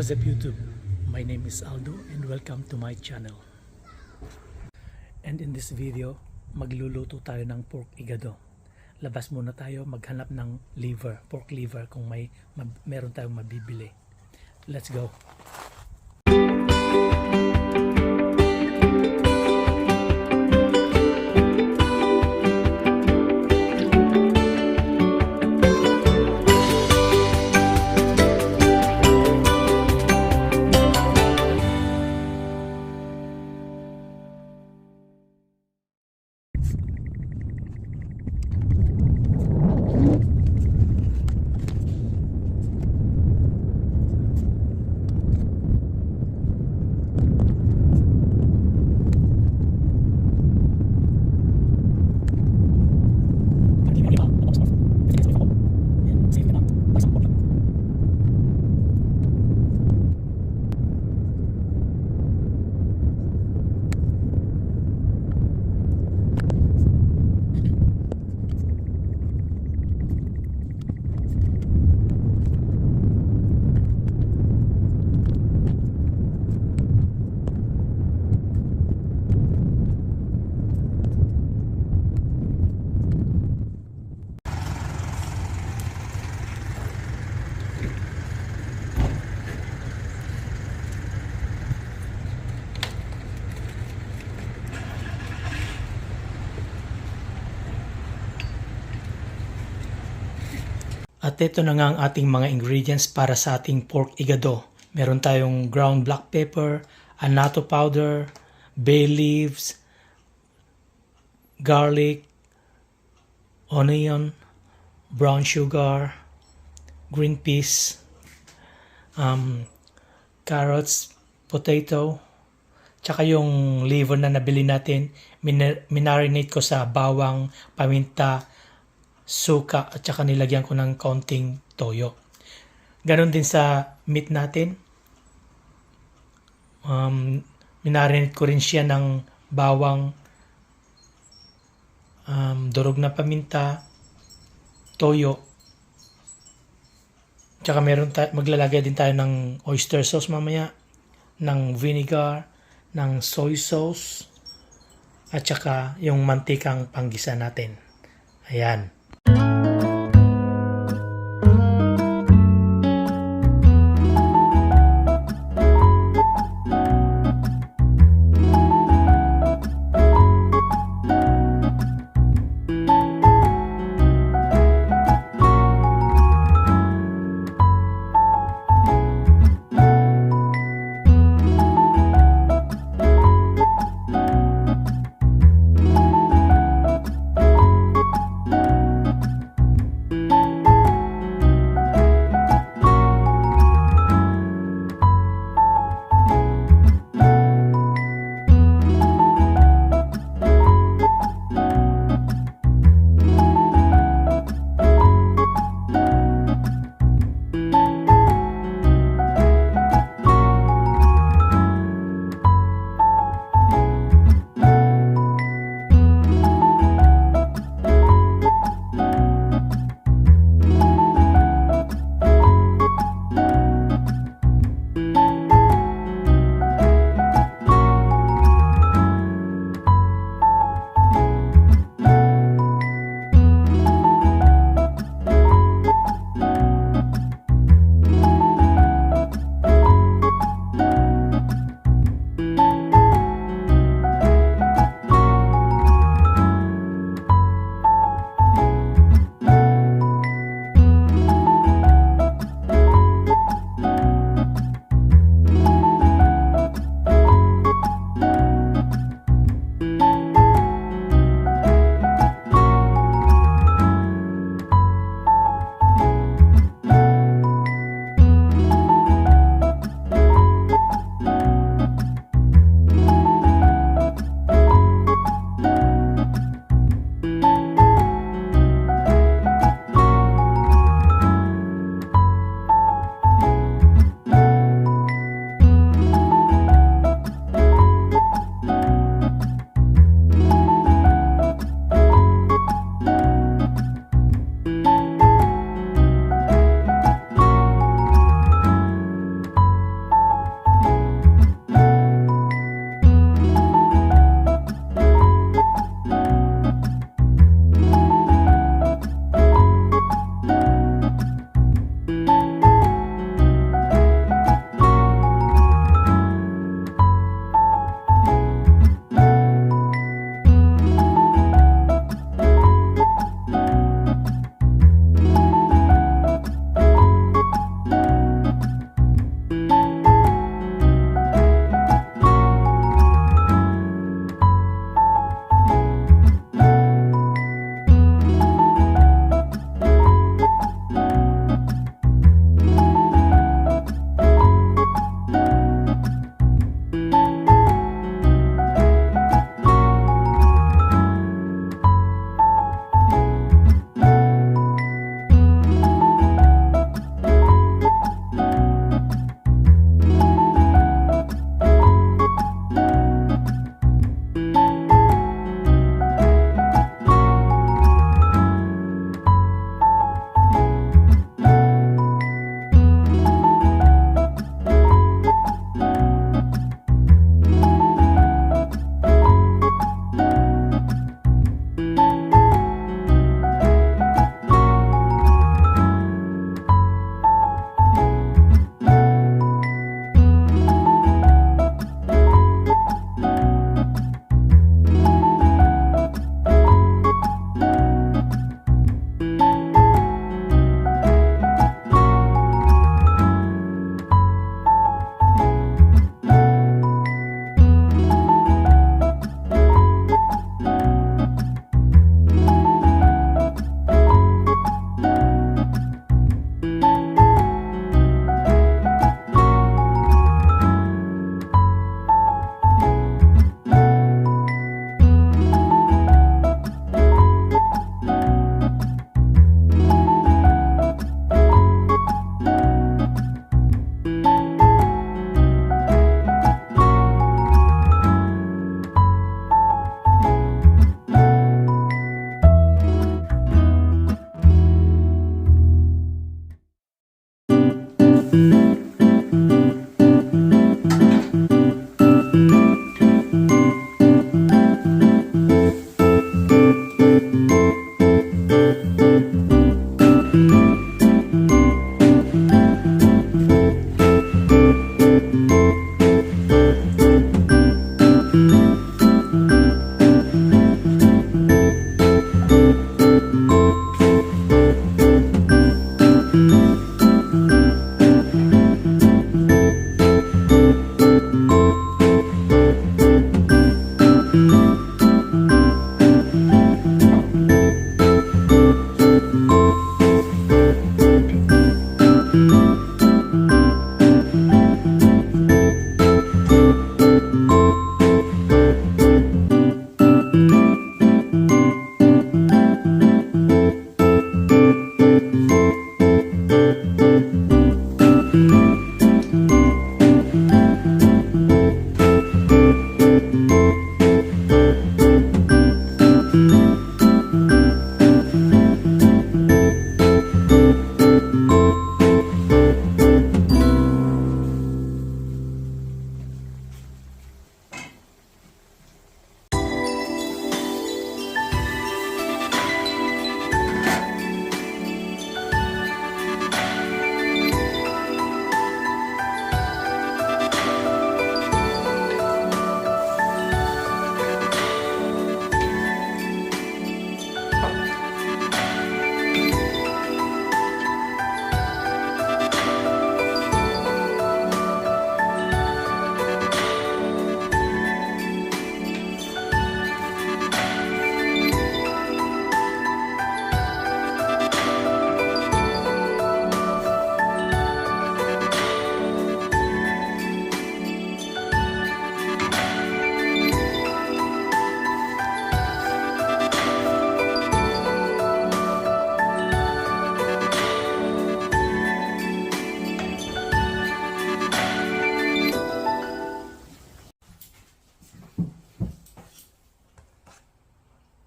What's up YouTube? My name is Aldo and welcome to my channel. And in this video, magluluto tayo ng pork igado. Labas muna tayo, maghanap ng liver, pork liver kung meron tayong mabibili. Let's go! At ito na nga ang ating mga ingredients para sa ating pork igado. Meron tayong ground black pepper, annatto powder, bay leaves, garlic, onion, brown sugar, green peas, carrots, potato, tsaka yung liver na nabili natin, minarinate ko sa bawang, paminta, suka at saka nilagyan ko ng konting toyo. Ganon din sa meat natin. Minarinate ko rin siya ng bawang, durog na paminta, toyo. Tsaka maglalagay din tayo ng oyster sauce mamaya, ng vinegar, ng soy sauce, at saka yung mantikang panggisa natin. Ayan.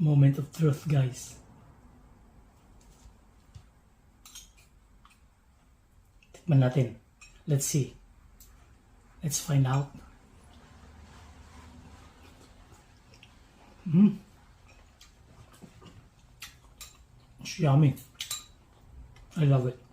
Moment of truth, guys. Tikman natin. Let's see. Let's find out. It's yummy. I love it.